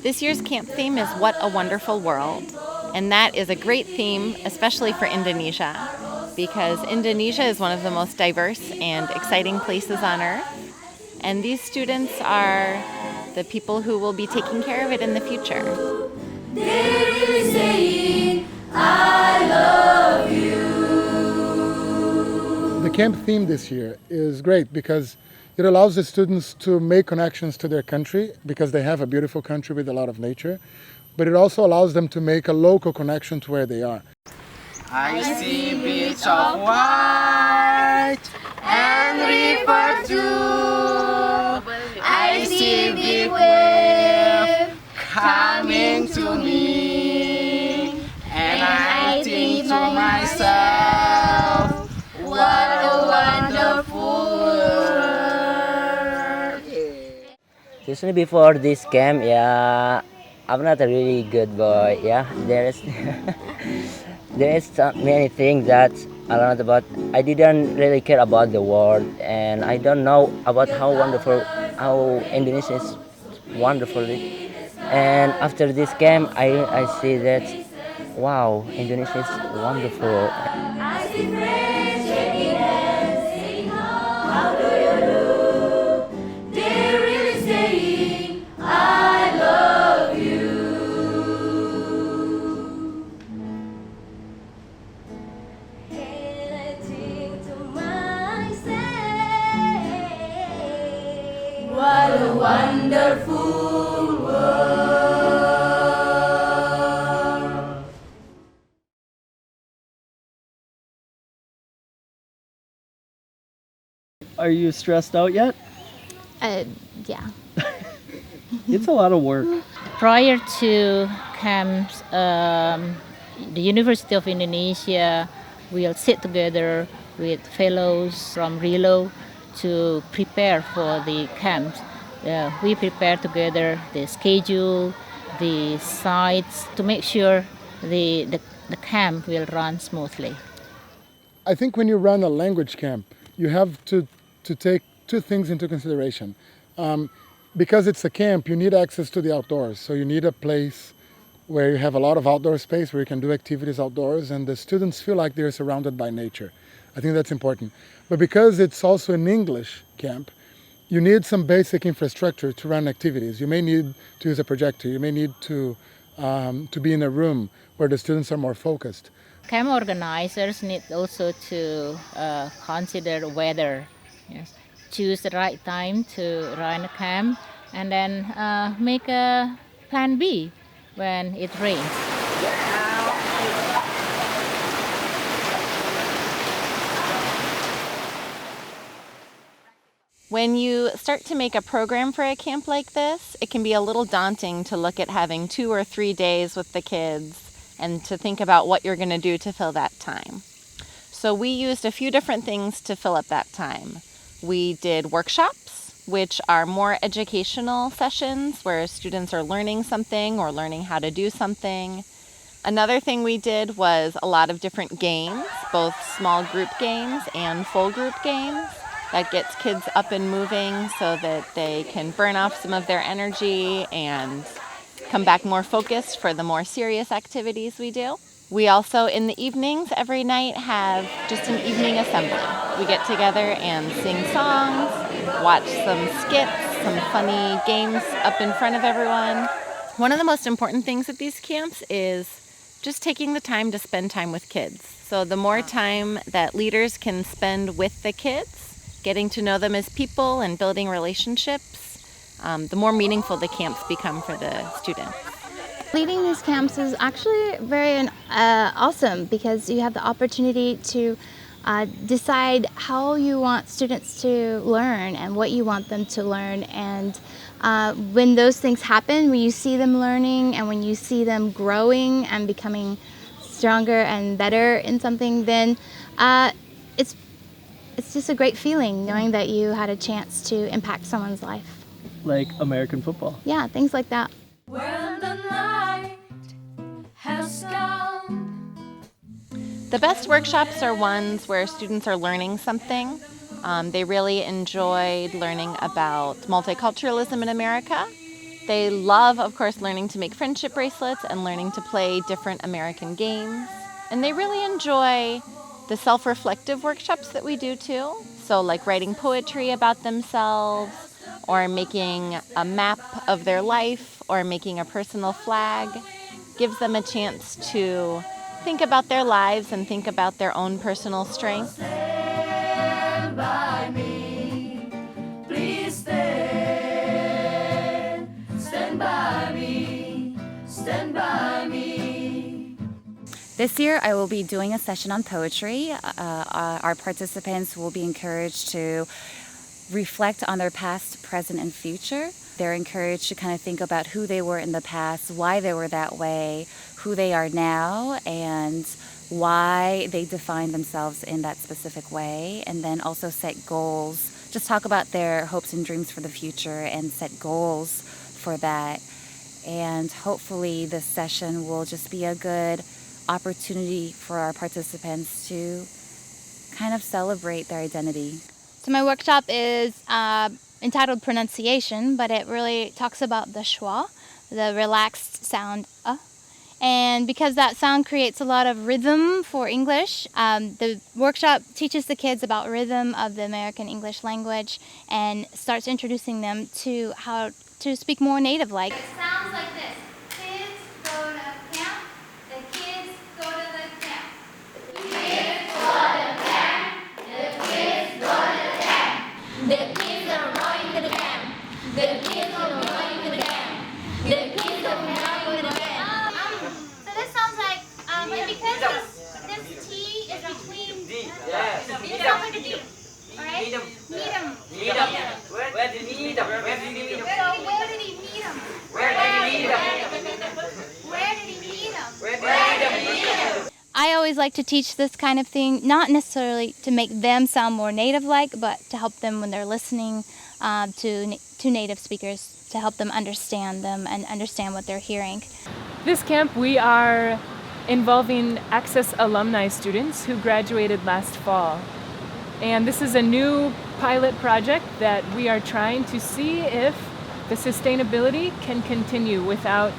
This year's camp theme is What a Wonderful World. And that is a great theme, especially for Indonesia, because Indonesia is one of the most diverse and exciting places on earth. And these students are the people who will be taking care of it in the future. They're really saying, I love you. The camp theme this year is great because it allows the students to make connections to their country because they have a beautiful country with a lot of nature, but it also allows them to make a local connection to where they are. I see beach of white and river too. I see big wave coming to me, and I think to myself, what a wonderful world. Usually before this camp, I'm not a really good boy. There is many things that I learned about. I didn't really care about the world, and I don't know about how Indonesia is wonderfully. And after this camp, I see that, wow, Indonesia is wonderful. I see friends shaking hands, saying, how do you do? They're really saying, I love you. And I think to myself, what a wonderful world. Are you stressed out yet? Yeah. It's a lot of work. Prior to camps, the University of Indonesia will sit together with fellows from Rilo to prepare for the camps. We prepare together the schedule, the sites, to make sure the camp will run smoothly. I think when you run a language camp, you have to take two things into consideration. Because it's a camp, you need access to the outdoors. So you need a place where you have a lot of outdoor space where you can do activities outdoors and the students feel like they're surrounded by nature. I think that's important. But because it's also an English camp, you need some basic infrastructure to run activities. You may need to use a projector. You may need to be in a room where the students are more focused. Camp organizers need also to consider weather. Yes. Choose the right time to run a camp, and then make a plan B when it rains. When you start to make a program for a camp like this, it can be a little daunting to look at having 2 or 3 days with the kids and to think about what you're going to do to fill that time. So we used a few different things to fill up that time. We did workshops, which are more educational sessions where students are learning something or learning how to do something. Another thing we did was a lot of different games, both small group games and full group games. That gets kids up and moving so that they can burn off some of their energy and come back more focused for the more serious activities we do. We also, in the evenings, every night have just an evening assembly. We get together and sing songs, watch some skits, some funny games up in front of everyone. One of the most important things at these camps is just taking the time to spend time with kids. So the more time that leaders can spend with the kids, getting to know them as people and building relationships, the more meaningful the camps become for the students. Leading these camps is actually very awesome because you have the opportunity to decide how you want students to learn and what you want them to learn. And when those things happen, when you see them learning and when you see them growing and becoming stronger and better in something, then it's just a great feeling knowing that you had a chance to impact someone's life. Like American football. Yeah, things like that. When the night has come. The best workshops are ones where students are learning something. They really enjoyed learning about multiculturalism in America They love, of course, learning to make friendship bracelets and learning to play different American games. And they really enjoy the self-reflective workshops that we do too. So like writing poetry about themselves, or making a map of their life, or making a personal flag. Gives them a chance to think about their lives and think about their own personal strengths. Stand by me, please stand. Stand by me, stand by me. This year I will be doing a session on poetry. Our participants will be encouraged to reflect on their past, present, and future. They're encouraged to kind of think about who they were in the past, why they were that way, who they are now, and why they define themselves in that specific way, and then also set goals. Just talk about their hopes and dreams for the future and set goals for that. And hopefully this session will just be a good opportunity for our participants to kind of celebrate their identity. So my workshop is entitled Pronunciation, but it really talks about the schwa, the relaxed sound and because that sound creates a lot of rhythm for English, the workshop teaches the kids about rhythm of the American English language and starts introducing them to how to speak more native-like. It sounds like this. Kids go to camp. The kids go to the camp. Kids go to camp. The kids go to camp. The kids are going to the camp. The kids are going to the camp. The kids are going to the camp. So this sounds like, because this T is between, it sounds like a D. Alright? Meet 'em. Where did he meet him? So where did he meet him? Where did he meet him? Where did he meet him? Where did he meet him? I always like to teach this kind of thing, not necessarily to make them sound more native-like, but to help them when they're listening to native speakers, to help them understand them and understand what they're hearing. This camp, we are involving Access alumni students who graduated last fall. And this is a new pilot project that we are trying to see if the sustainability can continue without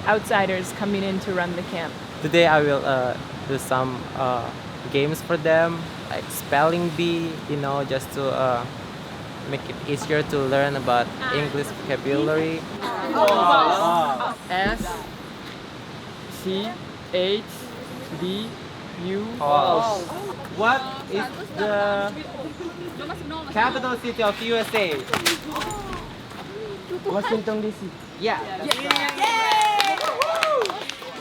outsiders coming in to run the camp. Today I will do some games for them, like spelling bee, just to make it easier to learn about English vocabulary. S-C-H-D-U. What is the capital city of USA? Washington DC. Yeah.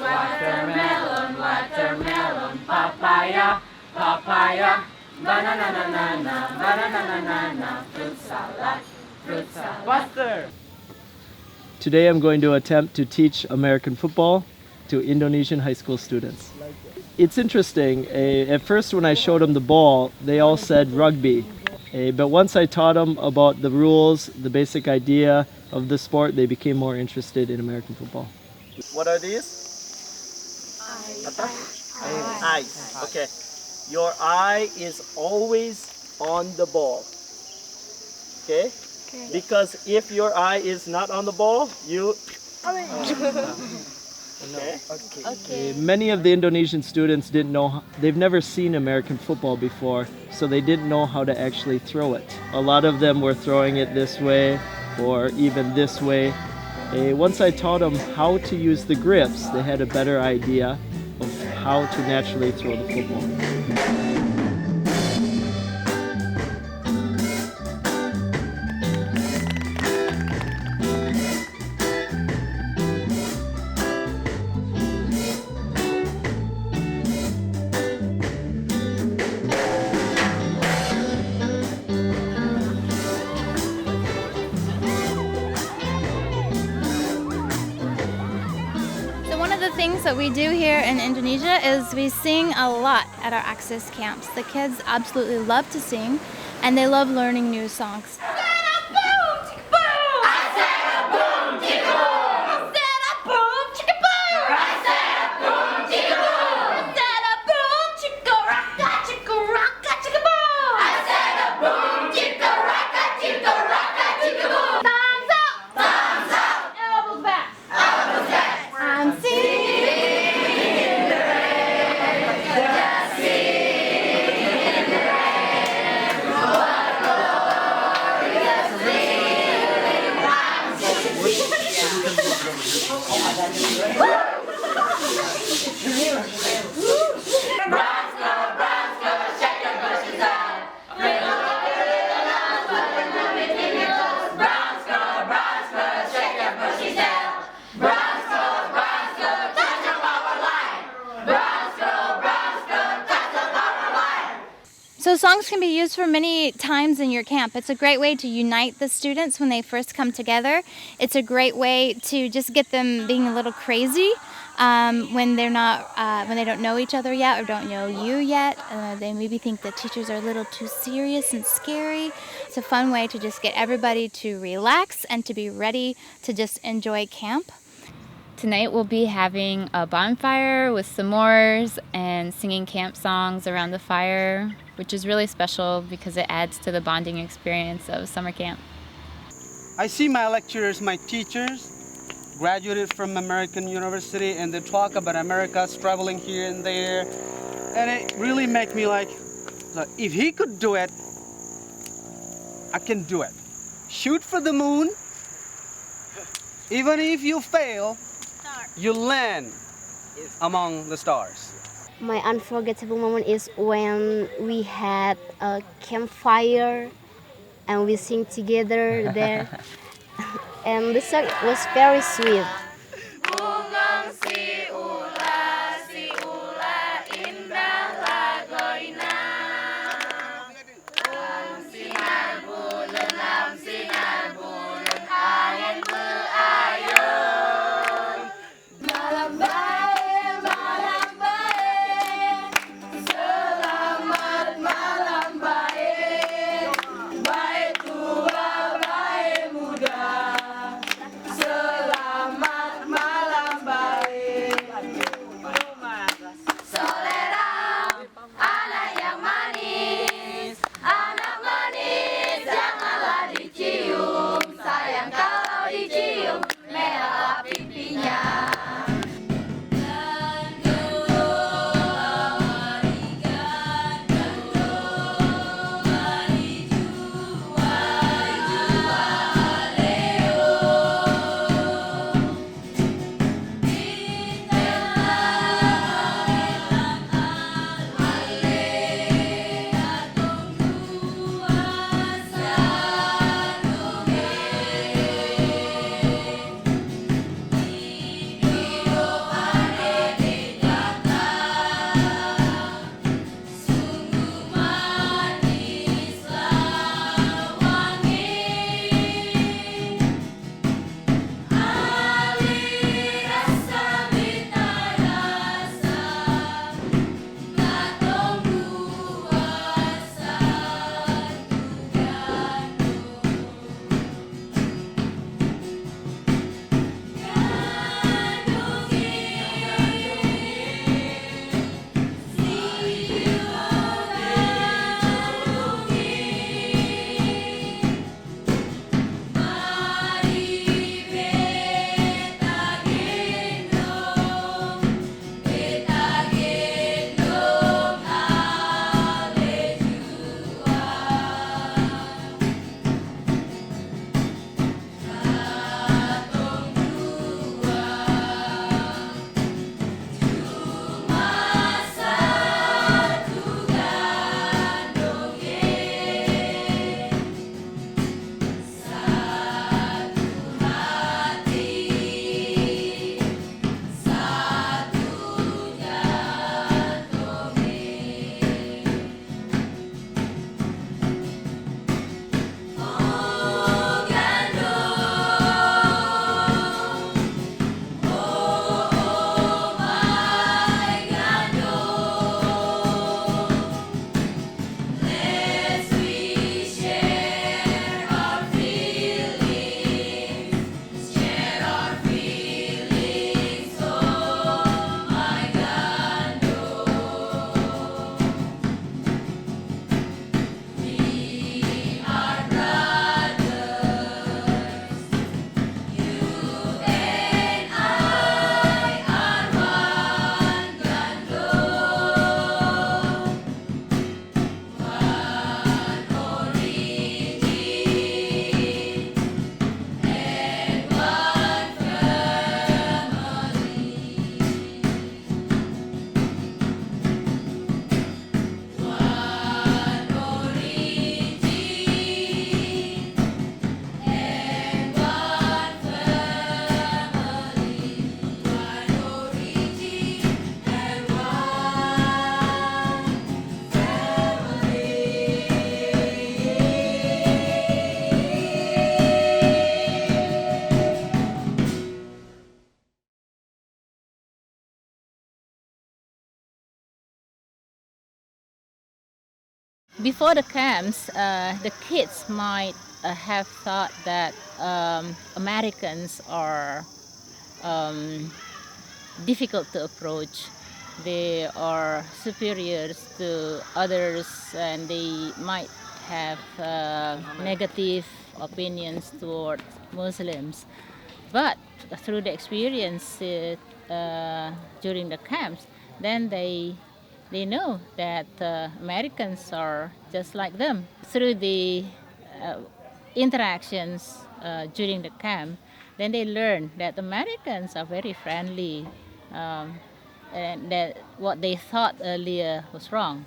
Watermelon, watermelon, papaya, papaya, banana, banana, fruit salad, fruit salad. Faster! Today I'm going to attempt to teach American football to Indonesian high school students. It's interesting. At first when I showed them the ball, they all said rugby. But once I taught them about the rules, the basic idea of the sport, they became more interested in American football. What are these? Eyes. Okay. Your eye is always on the ball. Okay? Because if your eye is not on the ball, you... Okay. Many of the Indonesian students didn't know, they've never seen American football before, so they didn't know how to actually throw it. A lot of them were throwing it this way or even this way. Once I taught them how to use the grips, they had a better idea of how to naturally throw the football. That we do here in Indonesia is we sing a lot at our Access camps. The kids absolutely love to sing and they love learning new songs. be used for many times in your camp. It's a great way to unite the students when they first come together. It's a great way to just get them being a little crazy when they're not, when they don't know each other yet or don't know you yet. They maybe think that teachers are a little too serious and scary. It's a fun way to just get everybody to relax and to be ready to just enjoy camp. Tonight we'll be having a bonfire with s'mores and singing camp songs around the fire, which is really special because it adds to the bonding experience of summer camp. I see my lecturers, my teachers, graduated from American University, and they talk about America's traveling here and there, and it really makes me like, if he could do it, I can do it. Shoot for the moon. Even if you fail, you land among the stars. My unforgettable moment is when we had a campfire and we sing together there. And the song was very sweet. Selamat Before the camps, the kids might have thought that Americans are difficult to approach. They are superiors to others, and they might have negative opinions toward Muslims. But through the experience during the camps, then they know that Americans are just like them. Through the uh, interactions during the camp, then they learn that Americans are very friendly, and that what they thought earlier was wrong.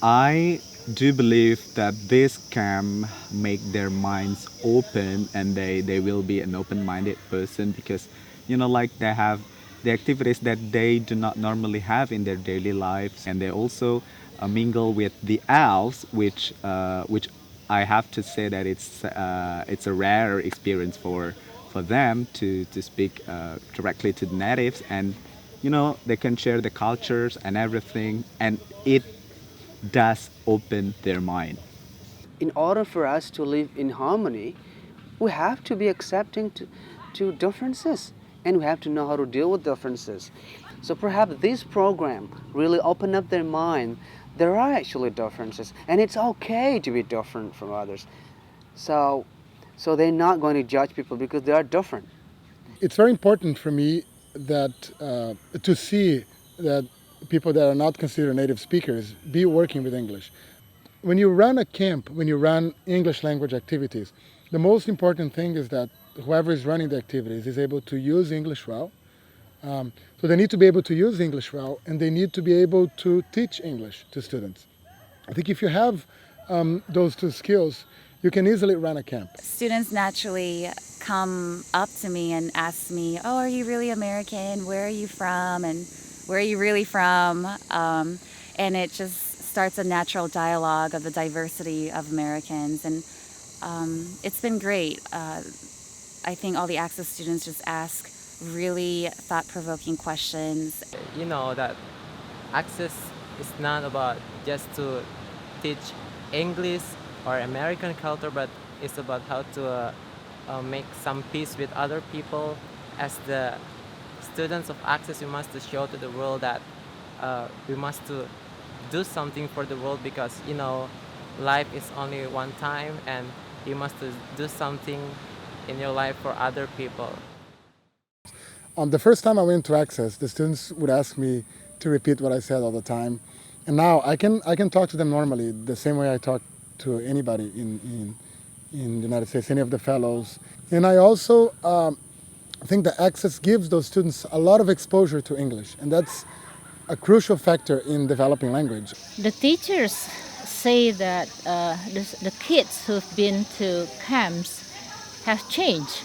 I do believe that this can make their minds open and they will be an open-minded person because like they have the activities that they do not normally have in their daily lives and they also mingle with the elves which I have to say that it's a rare experience for them to speak directly to the natives and they can share the cultures and everything and it does open their mind. In order for us to live in harmony, we have to be accepting to differences and we have to know how to deal with differences. So perhaps this program really opened up their mind. There are actually differences and it's okay to be different from others. So they're not going to judge people because they are different. It's very important for me that to see that people that are not considered native speakers be working with English. When you run a camp, when you run English language activities, the most important thing is that whoever is running the activities is able to use English well. So they need to be able to use English well, and they need to be able to teach English to students. I think if you have those two skills, you can easily run a camp. Students naturally come up to me and ask me, "Oh, are you really American? Where are you from? And where are you really from?" And it just starts a natural dialogue of the diversity of Americans, and it's been great. I think all the Access students just ask really thought-provoking questions. You know that Access is not about just to teach English or American culture, but it's about how to make some peace with other people. As the students of Access, we must to show to the world that we must to do something for the world because life is only one time, and you must to do something in your life for other people. The first time I went to Access, the students would ask me to repeat what I said all the time. And now I can talk to them normally, the same way I talk to anybody in the United States, any of the fellows. And I also think that Access gives those students a lot of exposure to English, and that's a crucial factor in developing language. The teachers say that the kids who've been to camps have changed.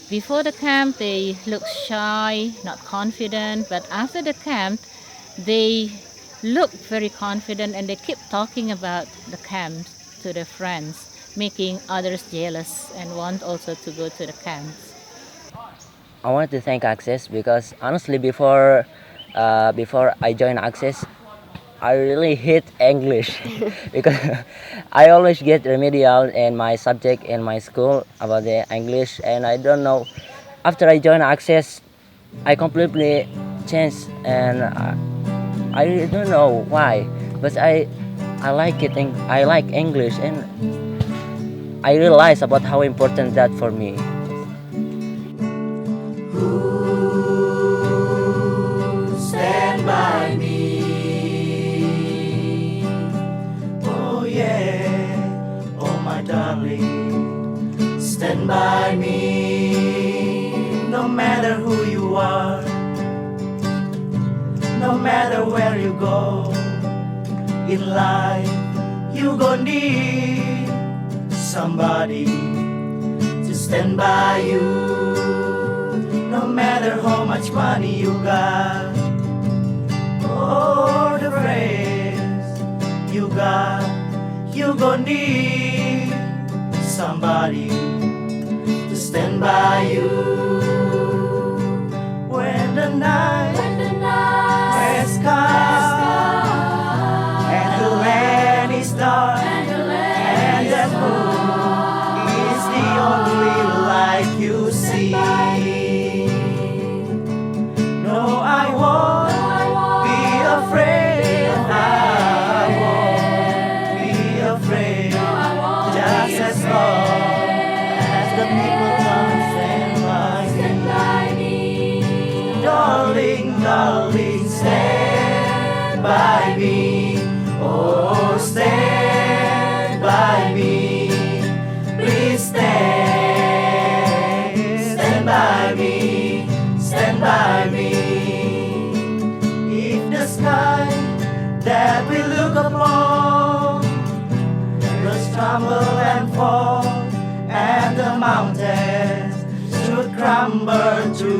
Before the camp, they look shy, not confident, but after the camp, they look very confident and they keep talking about the camps to their friends, making others jealous and want also to go to the camps. I want to thank Access because honestly, before I joined Access, I really hate English because I always get remedial in my subject in my school about the English, and I don't know. After I joined Access, I completely changed, and I really don't know why, but I like it. I like English, and I realize about how important that for me. Stand by me. Oh yeah, oh my darling, stand by me. No matter who you are, no matter where you go in life, you gon' need somebody to stand by you. No matter how much money you got or the friends you got, you gon' need somebody to stand by you. When the night has come and the land is dark, stumble and fall, and the mountains should crumble to